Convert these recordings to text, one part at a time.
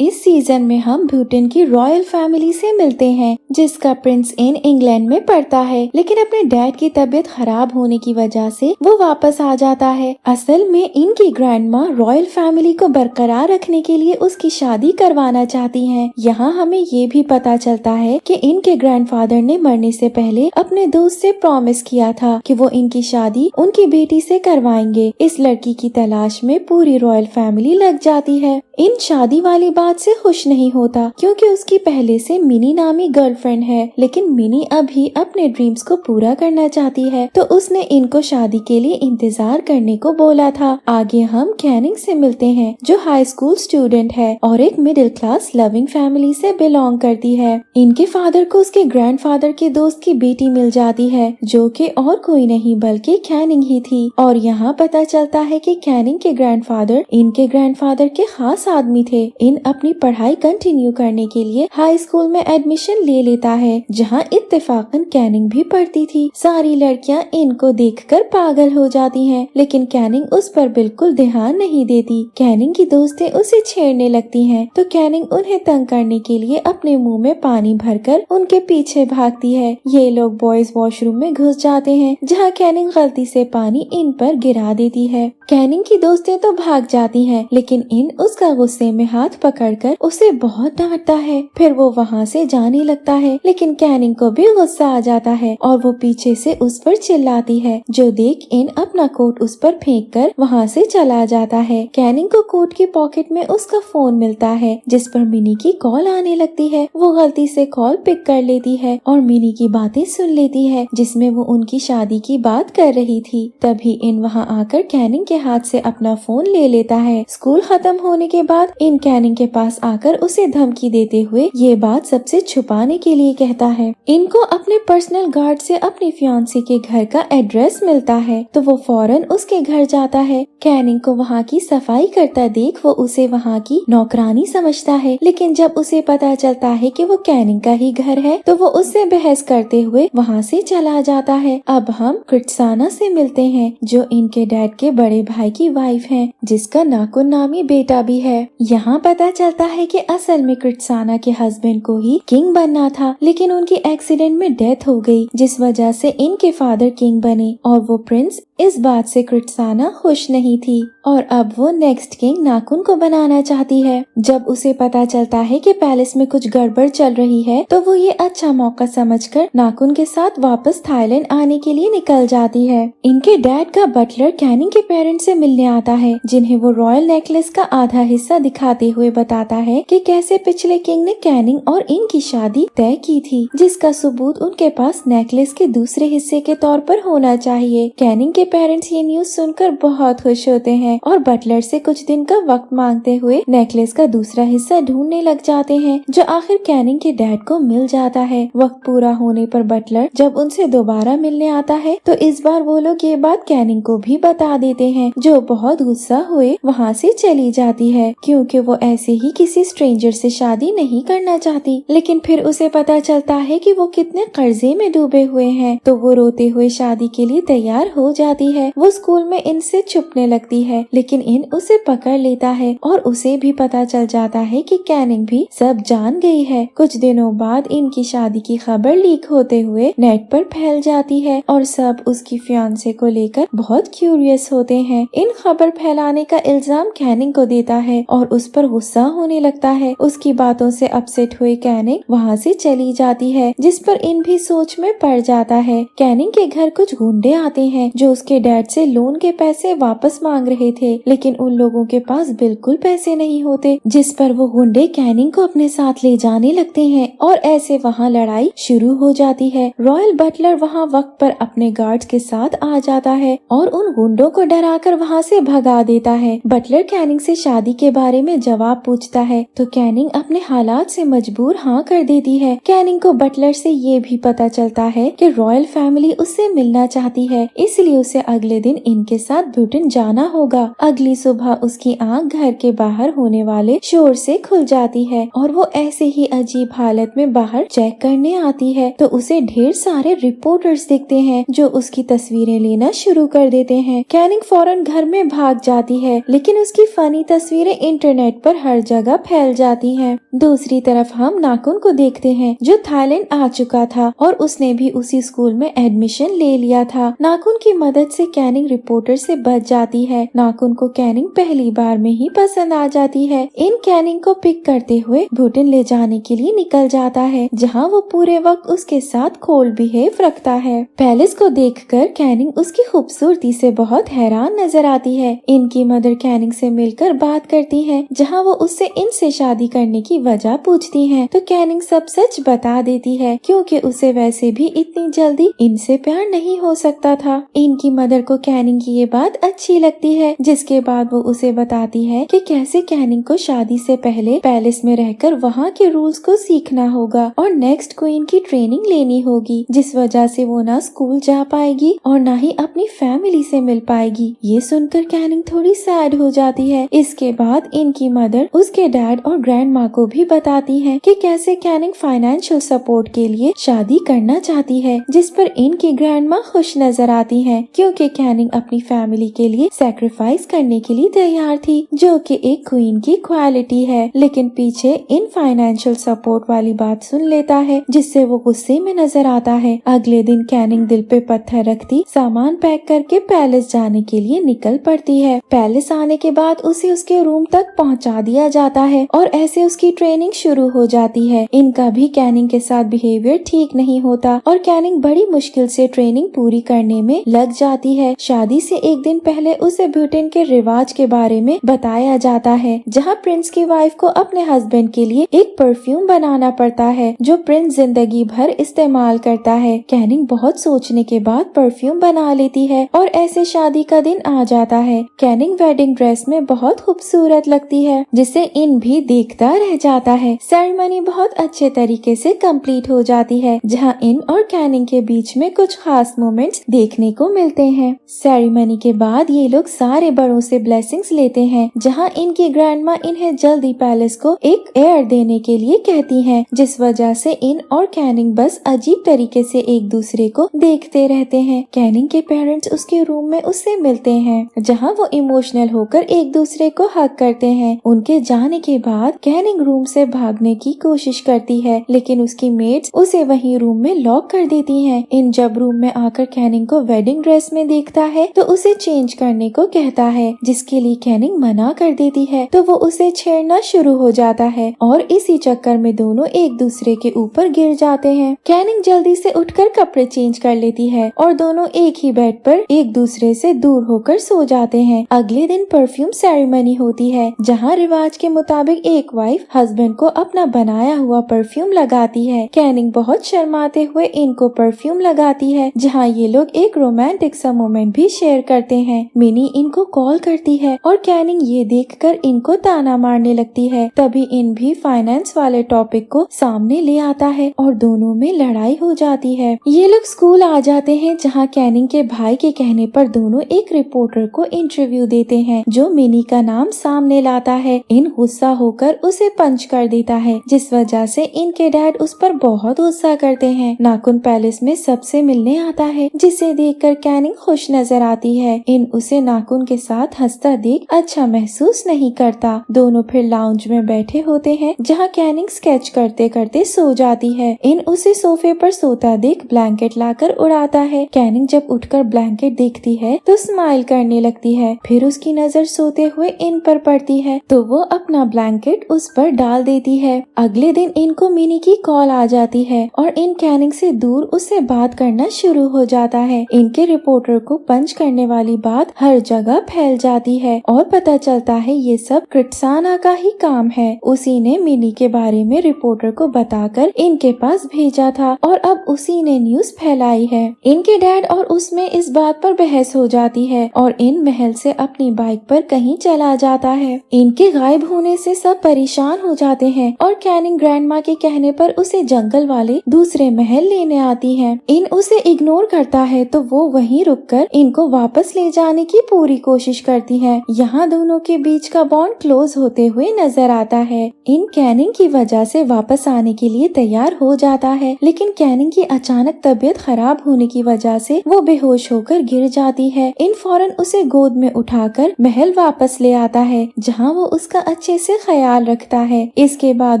इस सीजन में हम ब्यूटन की रॉयल फैमिली से मिलते हैं, जिसका प्रिंस इन इंग्लैंड में पढ़ता है, लेकिन अपने डैड की तबीयत खराब होने की वजह से वो वापस आ जाता है। असल में इनकी ग्रैंडमा रॉयल फैमिली को बरकरार रखने के लिए उसकी शादी करवाना चाहती हैं। यहाँ हमें ये भी पता चलता है कि इनके ग्रैंडफादर ने मरने से पहले अपने दोस्त से प्रॉमिस किया था कि वो इनकी शादी उनकी बेटी से करवाएंगे। इस लड़की की तलाश में पूरी रॉयल फैमिली लग जाती है। इन शादी वाली बात से खुश नहीं होता, क्योंकि उसकी पहले से मिनी नामी गर्लफ्रेंड है, लेकिन मिनी अभी अपने ड्रीम्स को पूरा करना चाहती है, तो उसने इनको शादी के लिए इंतजार करने को बोला था। आगे हम कैनिंग से मिलते हैं, जो हाई स्कूल स्टूडेंट है और एक मिडिल क्लास लविंग फैमिली से बिलोंग करती है। इनके फादर को उसके ग्रैंडफादर के दोस्त की बेटी मिल जाती है, जो कि और कोई नहीं बल्कि कैनिंग ही थी। और यहाँ पता चलता है कि कैनिंग के ग्रैंडफादर इनके ग्रैंडफादर के खास आदमी थे। इन अपनी पढ़ाई कंटिन्यू करने के लिए हाई स्कूल में एडमिशन ले लेता है, जहाँ इत्तेफाकन कैनिंग भी पढ़ती थी। सारी लड़कियाँ इनको देखकर पागल हो जाती हैं, लेकिन कैनिंग उस पर बिल्कुल ध्यान नहीं देती। कैनिंग की दोस्तें उसे छेड़ने लगती हैं, तो कैनिंग उन्हें तंग करने के लिए अपने मुंह में पानी भरकर उनके पीछे भागती है। ये लोग बॉयज वॉशरूम में घुस जाते हैं, जहाँ कैनिंग गलती से पानी इन पर गिरा देती है। कैनिंग की दोस्तें तो भाग जाती हैं, लेकिन इन उसका गुस्से में हाथ पकड़कर उसे बहुत डांटता है। फिर वो वहाँ से जाने लगता है, लेकिन कैनिंग को भी गुस्सा आ जाता है और वो पीछे से उस पर चिल्लाती है, जो देख इन अपना कोट उस पर फेंककर वहाँ से चला जाता है। कैनिंग को कोट की पॉकेट में उसका फोन मिलता है, जिस पर मिनी की कॉल आने लगती है। वो गलती से कॉल पिक कर लेती है और मिनी की बातें सुन लेती है, जिसमें वो उनकी शादी की बात कर रही थी। तभी इन वहाँ आकर कैनिंग के हाथ से अपना फोन ले लेता है। स्कूल खत्म होने के बाद इन कैनिंग के पास आकर उसे धमकी देते हुए ये बात सबसे छुपाने के लिए कहता है। इनको अपने पर्सनल गार्ड से अपनी फियांसी के घर का एड्रेस मिलता है, तो वो फौरन उसके घर जाता है। कैनिंग को वहाँ की सफाई करता देख वो उसे वहाँ की नौकरानी समझता है, लेकिन जब उसे पता चलता है कि वो कैनिंग का ही घर है, तो वो उससे बहस करते हुए वहाँ से चला जाता है। अब हम क्रिट्साना से मिलते हैं, जो इनके डैड के बड़े भाई की वाइफ है, जिसका नाकुन नामी बेटा भी है। यहाँ पता चलता है कि असल में क्रिट्साना के हस्बैंड को ही किंग बनना था, लेकिन उनकी एक्सीडेंट में डेथ हो गई, जिस वजह से इनके फादर किंग बने। और वो प्रिंस इस बात से क्रिट्साना खुश नहीं थी और अब वो नेक्स्ट किंग नाकुन को बनाना चाहती है। जब उसे पता चलता है कि पैलेस में कुछ गड़बड़ चल रही है, तो वो ये अच्छा मौका समझकर नाकुन के साथ वापस थाईलैंड आने के लिए निकल जाती है। इनके डैड का बटलर कैनिंग के पेरेंट्स से मिलने आता है, जिन्हें वो रॉयल नेकलेस का आधा हिस्सा दिखाते हुए बताता है कि कैसे पिछले किंग ने कैनिंग और इनकी शादी तय की थी, जिसका सबूत उनके पास नेकलेस के दूसरे हिस्से के तौर पर होना चाहिए। कैनिंग के पेरेंट्स ये न्यूज सुनकर बहुत खुश होते हैं और बटलर से कुछ दिन का वक्त मांगते हुए नेकलेस का दूसरा हिस्सा ढूंढने लग जाते हैं, जो आखिर कैनिंग के डैड को मिल जाता है। वक्त पूरा होने पर बटलर जब उनसे दोबारा मिलने आता है, तो इस बार वो लोग ये बात कैनिंग को भी बता देते हैं, जो बहुत गुस्सा हुए वहाँ से चली जाती है, क्योंकि वो ऐसे ही किसी स्ट्रेंजर से शादी नहीं करना चाहती। लेकिन फिर उसे पता चलता है कि वो कितने कर्जे में डूबे हुए हैं, तो वो रोते हुए शादी के लिए तैयार हो जाती है। वो स्कूल में इनसे छुपने लगती है, लेकिन इन उसे पकड़ लेता है और उसे भी पता चल जाता है कि कैनिंग भी सब जान गई है। कुछ दिनों बाद इनकी शादी की खबर लीक होते हुए नेट पर फैल जाती है और सब उसकी फियांसे को लेकर बहुत क्यूरियस होते हैं। इन खबर फैलाने का इल्जाम कैनिंग को देता है और उस पर गुस्सा होने लगता है। उसकी बातों से अपसेट हुए कैनिंग वहाँ से चली जाती है, जिस पर इन भी सोच में पड़ जाता है। कैनिंग के घर कुछ गुंडे आते हैं, जो उसके डैड से लोन के पैसे वापस मांग रहे थे, लेकिन उन लोगों के पास बिल्कुल पैसे नहीं होते, जिस पर वो गुंडे कैनिंग को अपने साथ ले जाने लगते हैं और ऐसे वहाँ लड़ाई शुरू हो जाती है। रॉयल बटलर वहाँ वक्त पर अपने गार्ड्स के साथ आ जाता है और उन गुंडों को डराकर वहाँ से भगा देता है। बटलर कैनिंग से शादी के बारे में जवाब पूछता है, तो कैनिंग अपने हालात से मजबूर हाँ कर देती है। कैनिंग को बटलर से ये भी पता चलता है कि रॉयल फैमिली उससे मिलना चाहती है, इसलिए उसे अगले दिन इनके साथ ब्यूटन जाना होगा। अगली सुबह उसकी आंख घर के बाहर होने वाले शोर से खुल जाती है और वो ऐसे ही अजीब हालत में बाहर चेक करने आती है, तो उसे ढेर सारे रिपोर्टर्स दिखते हैं, जो उसकी तस्वीरें लेना शुरू कर देते हैं। कैनिंग फौरन घर में भाग जाती है, लेकिन उसकी फनी तस्वीरें इंटरनेट पर हर जगह फैल जाती हैं। दूसरी तरफ हम नाकुन को देखते हैं जो थाईलैंड आ चुका था और उसने भी उसी स्कूल में एडमिशन ले लिया था। नाकुन की मदद से कैनिंग रिपोर्टर से बच जाती है। नाकुन को कैनिंग पहली बार में ही पसंद आ जाती है। इन कैनिंग को पिक करते हुए भूटान ले जाने के लिए निकल जाता है, जहाँ वो पूरे वक्त उसके साथ कोल्ड बिहेव रखता है। पैलेस को देखकर कैनिंग उसकी खूबसूरती से बहुत हैरान नजर आती है। इनकी मदर कैनिंग से मिलकर बात करती है, जहाँ वो उससे इनसे शादी करने की वजह पूछती है तो कैनिंग सब सच बता देती है, क्योंकि उसे वैसे भी इतनी जल्दी इनसे प्यार नहीं हो सकता था। इनकी मदर को कैनिंग की ये बात अच्छी लगती है, जिसके बाद वो उसे बताती है कि कैसे कैनिंग को शादी से पहले पैलेस में रहकर वहाँ के रूल्स को सीखना होगा और नेक्स्ट क्वीन की ट्रेनिंग लेनी होगी, जिस वजह से वो ना स्कूल जा पाएगी और ना ही अपनी फैमिली से मिल पाएगी। ये सुनकर कैनिंग थोड़ी सैड हो जाती है। इसके बाद इनकी मदर उसके डैड और ग्रैंड माँ को भी बताती है कि कैसे कैनिंग फाइनेंशियल सपोर्ट के लिए शादी करना चाहती है, जिस पर इनकी ग्रैंड माँ खुश नजर आती है, क्योंकि कैनिंग अपनी फैमिली के लिए सैक्रिफाइस करने के लिए तैयार थी, जो कि एक क्वीन की क्वालिटी है। लेकिन पीछे इन फाइनेंशियल सपोर्ट वाली बात सुन लेता है, जिससे वो गुस्से में नजर आता है। अगले दिन कैनिंग दिल पे पत्थर रखती सामान पैक करके पैलेस जाने के लिए निकल पड़ती है। पैलेस आने के बाद उसे उसके रूम तक पहुंचा दिया जाता है और ऐसे उसकी ट्रेनिंग शुरू हो जाती है। इनका भी कैनिंग के साथ बिहेवियर ठीक नहीं होता और कैनिंग बड़ी मुश्किल से ट्रेनिंग पूरी करने में लग जाती है। शादी से एक दिन पहले उसे ब्रिटेन के रिवाज के बारे में बताया जाता है, जहाँ प्रिंस की वाइफ को अपने हस्बैंड के लिए एक परफ्यूम बनाना पड़ता है जो प्रिंस जिंदगी भर इस्तेमाल करता है। कैनिंग बहुत सोचने के बाद परफ्यूम बना लेती है और ऐसे शादी का दिन आ जाता है। कैनिंग वेडिंग ड्रेस में बहुत खूबसूरत लगती है, जिसे इन भी देखता रह जाता है। सेरेमनी बहुत अच्छे तरीके से कंप्लीट हो जाती है, जहां इन और कैनिंग के बीच में कुछ खास मोमेंट्स देखने को मिलते हैं। सेरेमनी के बाद ये लोग सारे बड़ों से ब्लेसिंग्स लेते हैं, जहां इनकी ग्रैंडमा इन्हें जल्दी पैलेस को एक एयर देने के लिए कहती हैं, जिस वजह से इन और कैनिंग बस अजीब तरीके से एक दूसरे को देखते रहते हैं। कैनिंग के पेरेंट्स उसके रूम में उससे मिलते हैं, जहां वो इमोशनल होकर एक दूसरे को हग करते हैं। उनके जाने के बाद कैनिंग रूम से भागने की कोशिश करती है, लेकिन उसकी मेट्स उसे वहीं रूम में लॉक कर देती हैं। इन जब रूम में आकर कैनिंग को वेडिंग ड्रेस में देखता है तो उसे चेंज करने को कहता है, जिसके लिए कैनिंग मना कर देती है, तो वो उसे छेड़ना शुरू हो जाता है और इसी चक्कर में दोनों एक दूसरे के ऊपर गिर जाते हैं। कैनिंग जल्दी से उठकर कपड़े चेंज कर लेती है और दोनों एक ही बेड पर एक दूसरे से दूर होकर सो जाते हैं। अगले दिन परफ्यूम सेरेमनी होती है, जहाँ रिवाज के मुताबिक एक वाइफ हस्बैंड को अपना बनाया हुआ परफ्यूम लगाती है। कैनिंग बहुत शर्माते हुए इनको परफ्यूम लगाती है, जहाँ ये लोग एक रोमांटिक सा मोमेंट भी शेयर करते हैं। मिनी इनको कॉल करती है और कैनिंग ये देखकर इनको ताना मारने लगती है। तभी इन भी फाइनेंस वाले टॉपिक को सामने ले आता है और दोनों में लड़ाई हो जाती है। ये लोग स्कूल आ जाते हैं, जहाँ कैनिंग के भाई के कहने पर दोनों एक रिपोर्टर को इंटरव्यू देते हैं, जो मिनी का नाम सामने लाता है। इन गुस्सा होकर उसे पंच कर देता है, जिस वजह से इनके डैड उस पर बहुत गुस्सा करते हैं। नाकुन पैलेस में सबसे मिलने आता है, जिसे देखकर कैनिंग खुश नजर आती है। इन उसे नाकुन के साथ हंसता देख अच्छा महसूस नहीं करता। दोनों फिर लाउंज में बैठे होते हैं, जहाँ कैनिंग स्केच करते करते सो जाती है। इन उसे सोफे पर सोता देख ब्लैंकेट लाकर उड़ाता है। कैनिंग जब उठकर ब्लैंकेट देखती है तो स्माइल करने लगती है। फिर उसकी नजर सोते हुए इन पर पड़ती है, तो वो अपना ब्लैंकेट उस पर डाल देती है। अगले दिन इनको मिनी की कॉल आ जाती है और इन कैनिंग से दूर उससे बात करना शुरू हो जाता है। इनके रिपोर्टर को पंच करने वाली बात हर जगह फैल जाती है और पता चलता है ये सब क्रिट्साना का ही काम है। उसी ने मिनी के बारे में रिपोर्टर को बताकर इनके पास भेजा था और अब उसी ने न्यूज फैलाई है। इनके डैड और उसमें इस बात पर बहस हो जाती है और इन महल से अपनी बाइक पर कहीं चला जाता है। इनके गायब होने से सब परेशान हो जाते हैं और कैनिंग ग्रैंडमा के कहने पर उसे जंगल वाले दूसरे महल लेने आती हैं। इन उसे इग्नोर करता है, तो वो वहीं रुककर इनको वापस ले जाने की पूरी कोशिश करती है। यहाँ दोनों के बीच का बॉन्ड क्लोज होते हुए नजर आता है। इन कैनिंग की वजह से वापस आने के लिए तैयार हो जाता है, लेकिन कैनिंग की अचानक तबीयत खराब होने की वजह से वो बेहोश होकर गिर जाती है। इन फौरन उसे गोद में उठाकर महल वापस ले आता है। है जहाँ वो उसका अच्छे से ख्याल रखता है। इसके बाद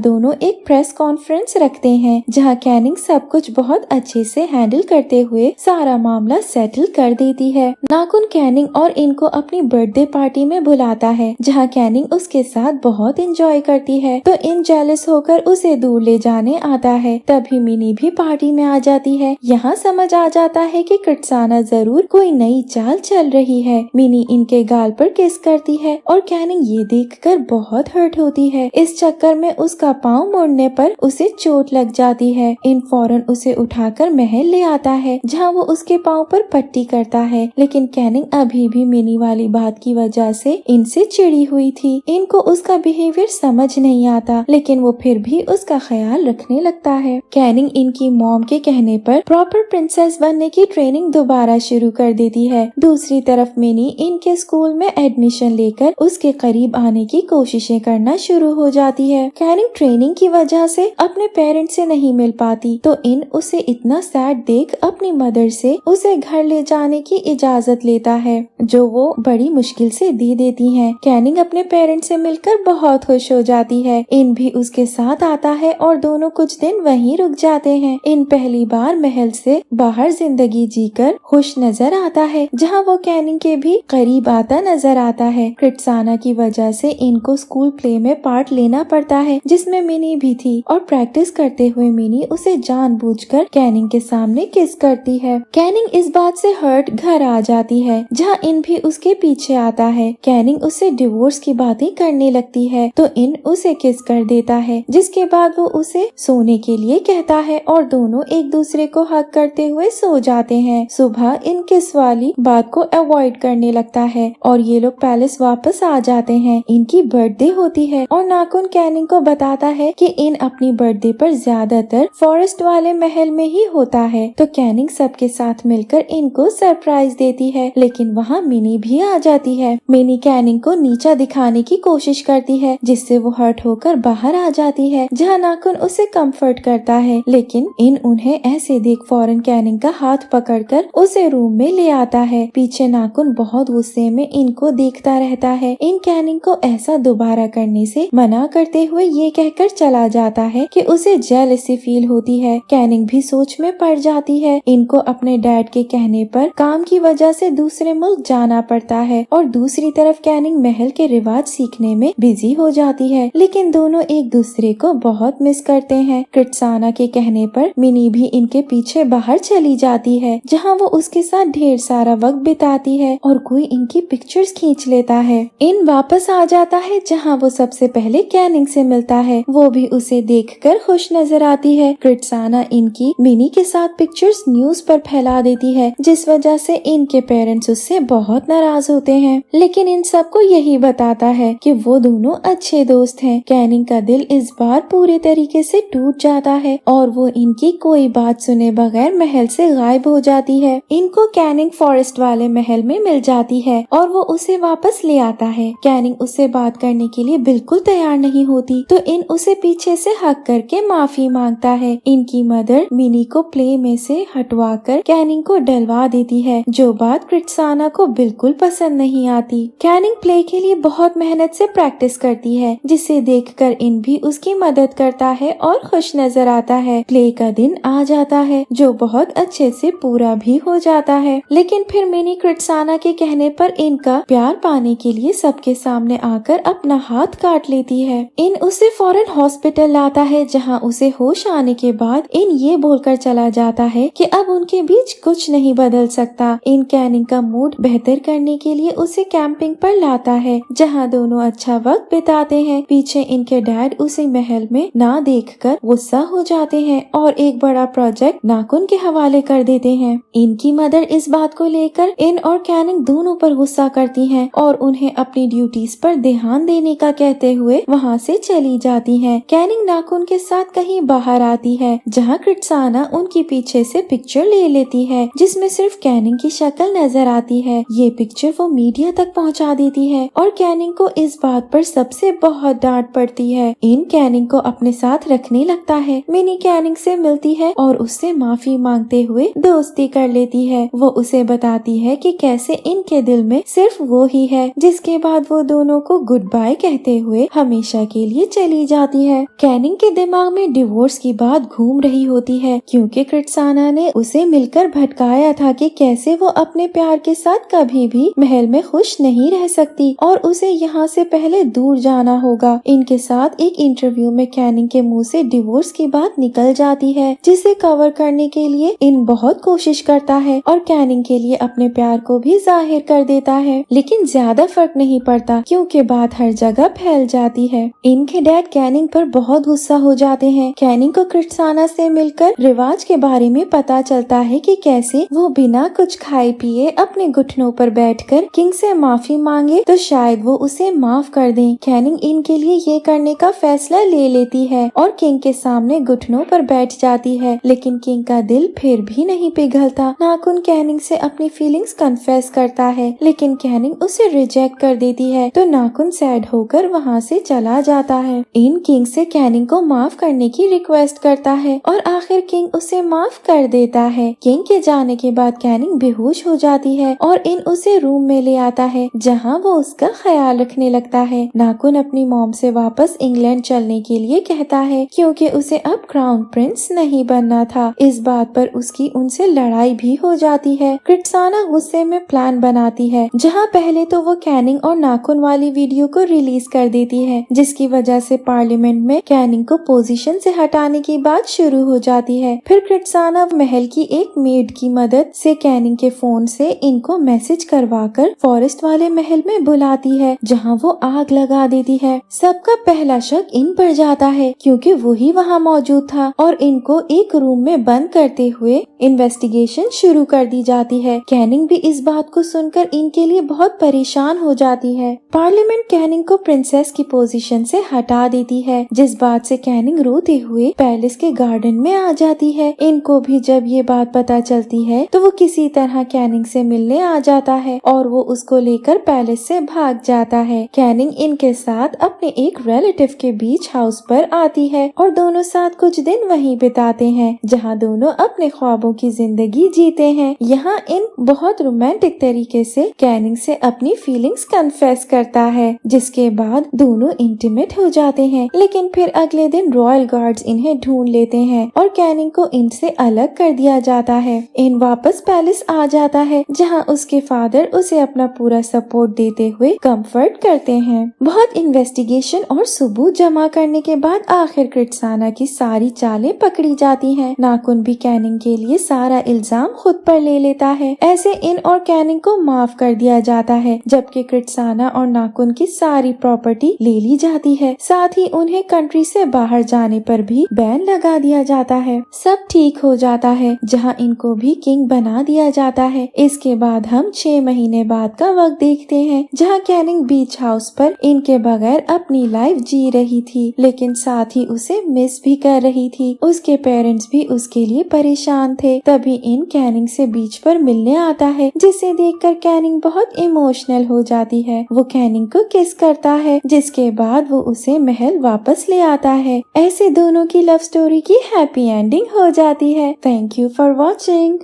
दोनों एक प्रेस कॉन्फ्रेंस रखते हैं जहाँ कैनिंग सब कुछ बहुत अच्छे से हैंडल करते हुए सारा मामला सेटल कर देती है। नाकुन कैनिंग और इनको अपनी बर्थडे पार्टी में बुलाता है जहाँ कैनिंग उसके साथ बहुत एंजॉय करती है, तो इन जेलस होकर उसे दूर ले जाने आता है। तभी मिनी भी पार्टी में आ जाती है। यहाँ समझ आ जाता है कि कृत्साना जरूर कोई नई चाल चल रही है। मिनी इनके गाल पर किस करती है और कैनिंग ये देखकर बहुत हर्ट होती है। इस चक्कर में उसका पाँव मोड़ने पर उसे चोट लग जाती है। इन फौरन उसे उठाकर महल ले आता है जहाँ वो उसके पाँव पर पट्टी करता है, लेकिन कैनिंग अभी भी मिनी वाली बात की वजह से इनसे चिड़ी हुई थी। इनको उसका बिहेवियर समझ नहीं आता, लेकिन वो फिर भी उसका ख्याल रखने लगता है। कैनिंग इनकी मॉम के कहने पर प्रॉपर प्रिंसेस बनने की ट्रेनिंग दोबारा शुरू कर देती है। दूसरी तरफ मिनी इनके स्कूल में एडमिशन लेकर उसके करीब आने की कोशिशें करना शुरू हो जाती है। कैनिंग ट्रेनिंग की वजह से अपने पेरेंट्स से नहीं मिल पाती, तो इन उसे इतना सैड देख अपनी मदर से उसे घर ले जाने की इजाजत लेता है, जो वो बड़ी मुश्किल से दे देती हैं। कैनिंग अपने पेरेंट्स से मिलकर बहुत खुश हो जाती है। इन भी उसके साथ आता है और दोनों कुछ दिन वहीं रुक जाते हैं। इन पहली बार महल से बाहर जिंदगी जीकर खुश नजर आता है, जहाँ वो कैनिंग के भी करीब आता नजर आता है। कृत्साना की वजह से इनको स्कूल प्ले में पार्ट लेना पड़ता है, जिसमें मिनी भी थी, और प्रैक्टिस करते हुए मिनी उसे जानबूझकर कैनिंग के सामने किस करती है। कैनिंग इस बात से हर्ट घर आ जाती है, जहाँ इन भी उसके पीछे आता है। कैनिंग उससे डिवोर्स की बातें करने लगती है, तो इन उसे किस कर देता है, जिसके बाद वो उसे सोने के लिए कहता है और दोनों एक दूसरे को हक करते हुए सो जाते हैं। सुबह इन किस वाली बात को अवॉइड करने लगता है और ये लोग पैलेस वापस आ जाते हैं। इनकी बर्थडे होती है और नाकुन कैनिंग को बताता है कि इन अपनी बर्थडे पर ज्यादातर फॉरेस्ट वाले महल में ही होता है, तो कैनिंग सबके साथ मिलकर इनको सरप्राइज देती है। लेकिन वहाँ मिनी भी आ जाती है। मिनी कैनिंग को नीचा दिखाने की कोशिश करती है, जिससे वो हर्ट होकर बाहर आ जाती है, जहाँ नाकुन उसे कंफर्ट करता है। लेकिन इन उन्हें ऐसे देख फौरन कैनिंग का हाथ पकड़कर उसे रूम में ले आता है। पीछे नाकुन बहुत गुस्से में इनको देखता रहता है। इन कैनिंग को ऐसा दोबारा करने से मना करते हुए ये कहकर चला जाता है कि उसे जेलसी फील होती है। कैनिंग भी सोच में पड़ जाती है। इनको अपने डैड के कहने पर काम की वजह से दूसरे मुल्क जाना पड़ता है और दूसरी तरफ कैनिंग महल के रिवाज सीखने में बिजी हो जाती है। लेकिन दोनों एक दूसरे को बहुत मिस करते हैं। कृत्साना के कहने पर मिनी भी इनके पीछे बाहर चली जाती है, जहाँ वो उसके साथ ढेर सारा वक्त बिताती है और कोई इनकी पिक्चर्स खींच लेता है। इन वापस आ जाता है, जहाँ वो सबसे पहले कैनिंग से मिलता है। वो भी उसे देखकर खुश नजर आती है। कृत्साना इनकी मिनी के साथ पिक्चर्स न्यूज पर फैला देती है, जिस वजह से इनके पेरेंट्स उससे बहुत नाराज होते हैं। लेकिन इन सबको यही बताता है कि वो दोनों अच्छे दोस्त हैं। कैनिंग का दिल इस बार पूरे तरीके से टूट जाता है और वो इनकी कोई बात सुने बगैर महल से गायब हो जाती है। इनको कैनिंग फॉरेस्ट वाले महल में मिल जाती है और वो उसे वापस ले आता है। कैनिंग उससे बात करने के लिए बिल्कुल तैयार नहीं होती, तो इन उसे पीछे से हक करके माफी मांगता है। इनकी मदर मिनी को प्ले में से हटवाकर कैनिंग को डलवा देती है, जो बात कृत्साना को बिल्कुल पसंद नहीं आती। कैनिंग प्ले के लिए बहुत मेहनत से प्रैक्टिस करती है, जिसे देखकर इन भी उसकी मदद करता है और खुश नजर आता है। प्ले का दिन आ जाता है, जो बहुत अच्छे से पूरा भी हो जाता है। लेकिन फिर मिनी कृत्साना के कहने पर इनका प्यार पाने के लिए सबके सामने आकर अपना हाथ काट लेती है। इन उसे फौरन हॉस्पिटल लाता है, जहां उसे होश आने के बाद इन ये बोलकर चला जाता है कि अब उनके बीच कुछ नहीं बदल सकता। इन कैनिंग का मूड बेहतर करने के लिए उसे कैंपिंग पर लाता है, जहां दोनों अच्छा वक्त बिताते हैं। पीछे इनके डैड उसे महल में ना देखकर गुस्सा हो जाते हैं और एक बड़ा प्रोजेक्ट नाकुन के हवाले कर देते हैं। इनकी मदर इस बात को लेकर इन और कैनिंग दोनों पर गुस्सा करती हैं और उन्हें अपनी ड्यूटीज पर ध्यान देने का कहते हुए वहाँ से चली जाती हैं। कैनिंग नाकुन के साथ कहीं बाहर आती है, जहाँ कृत्साना उनकी पीछे से पिक्चर ले लेती है, जिसमें सिर्फ कैनिंग की शक्ल नजर आती है। ये पिक्चर वो मीडिया तक पहुँचा देती है और कैनिंग को इस बात पर सबसे बहुत डांट पड़ती है। इन कैनिंग को अपने साथ रखने लगता है। मिनी कैनिंग से मिलती है और उससे माफी मांगते हुए दोस्ती कर लेती है। वो उसे बताती है कि कैसे इनके दिल में सिर्फ वो ही है, जिसके बाद वो दोनों को गुड बाय कहते हुए हमेशा के लिए चली जाती है। कैनिंग के दिमाग में डिवोर्स की बात घूम रही होती है क्योंकि कृत्साना ने उसे मिलकर भटकाया था कि कैसे वो अपने प्यार के साथ कभी भी महल में खुश नहीं रह सकती और उसे यहाँ से पहले दूर जाना होगा। इनके साथ एक इंटरव्यू में कैनिंग के मुंह से डिवोर्स की बात निकल जाती है, जिसे कवर करने के लिए इन बहुत कोशिश करता है और कैनिंग के लिए अपने प्यार को भी जाहिर कर देता है, लेकिन ज्यादा फर्क नहीं पड़ता क्योंकि बात हर जगह फैल जाती है। इनके डैड कैनिंग पर बहुत गुस्सा हो जाते हैं। कैनिंग को कृत्साना से मिलकर रिवाज के बारे में पता चलता है कि कैसे वो बिना कुछ खाए पिए अपने घुटनों पर बैठकर किंग से माफी मांगे तो शायद वो उसे माफ कर दें। कैनिंग इनके लिए ये करने का फैसला ले लेती है और किंग के सामने घुटनों पर बैठ जाती है, लेकिन किंग का दिल फिर भी नहीं पिघलता। नाखून कैनिंग से अपनी फीलिंग्स कन्फेस करता है, लेकिन कैनिंग उसे रिजेक्ट कर देती है तो नाखून सैड होकर वहाँ से चला जाता है। इन किंग से कैनिंग को माफ करने की रिक्वेस्ट करता है और आखिर किंग उसे माफ कर देता है। किंग के जाने के बाद कैनिंग बेहोश हो जाती है और इन उसे रूम में ले आता है जहाँ वो उसका ख्याल रखने लगता है। नाखून अपनी मॉम से वापस इंग्लैंड चलने के लिए कहता है क्योंकि उसे अब क्राउन प्रिंस नहीं बनना था। इस बात पर उसकी उनसे लड़ाई भी हो जाती है। कृत्साना गुस्से में प्लान बनाती है जहाँ पहले तो वो कैनिंग और नाखून वाली वीडियो को रिलीज कर देती है, जिसकी वजह से पार्लियामेंट में कैनिंग को पोजीशन से हटाने की बात शुरू हो जाती है। फिर कृत्साना महल की एक मेड की मदद से कैनिंग के फोन से इनको मैसेज करवाकर फॉरेस्ट वाले महल में बुलाती है जहां वो आग लगा देती है। सबका पहला शक इन पर जाता है क्योंकि वही वहां मौजूद था और इनको एक रूम में बंद करते हुए इन्वेस्टिगेशन शुरू कर दी जाती है। कैनिंग भी इस बात को सुनकर इनके लिए बहुत परेशान हो जाती है। पार्लियामेंट कैनिंग को प्रिंसेस की पोजीशन से हटा देती है, जिस बात से कैनिंग रोते हुए पैलेस के गार्डन में आ जाती है। इनको भी जब ये बात पता चलती है तो वो किसी तरह कैनिंग से मिलने आ जाता है और वो उसको लेकर पैलेस से भाग जाता है। कैनिंग इनके साथ अपने एक रिलेटिव के बीच हाउस पर आती है और दोनों साथ कुछ दिन वहीं बिताते हैं जहां दोनों अपने ख्वाबों की जिंदगी जीते हैं। यहाँ इन बहुत रोमांटिक तरीके से कैनिंग से अपनी फीलिंग्स कन्फेस करता है, जिसके बाद दोनों इंटीमेट हो जाते हैं। लेकिन फिर अगले दिन रॉयल गार्ड्स इन्हें ढूंढ लेते हैं और कैनिंग को इनसे अलग कर दिया जाता है। इन वापस पैलेस आ जाता है जहां उसके फादर उसे अपना पूरा सपोर्ट देते हुए कंफर्ट करते हैं। बहुत इन्वेस्टिगेशन और सबूत जमा करने के बाद आखिर कृत्साना की सारी चालें पकड़ी जाती हैं। नाखून भी कैनिंग के लिए सारा इल्जाम खुद पर ले लेता है। ऐसे इन और कैनिंग को माफ कर दिया जाता है, जबकि कृत्साना और नाखून की सारी प्रॉपर्टी ले ली जाती है। साथ ही उन्हें कंट्री से बाहर जाने पर भी बैन लगा दिया जाता है। सब ठीक हो जाता है जहां इनको भी किंग बना दिया जाता है। इसके बाद हम 6 महीने बाद का वक्त देखते हैं जहां कैनिंग बीच हाउस पर इनके बगैर अपनी लाइफ जी रही थी, लेकिन साथ ही उसे मिस भी कर रही थी। उसके पेरेंट्स भी उसके लिए परेशान थे। तभी इन कैनिंग से बीच पर मिलने आता है, जिसे देखकर कैनिंग बहुत इमोशनल हो जाती है। वो कैनिंग को किस करता है, जिसके बाद वो उसे महल वापस ले आता है। ऐसे दोनों की लव स्टोरी की हैप्पी एंडिंग हो जाती है। Thank you for watching.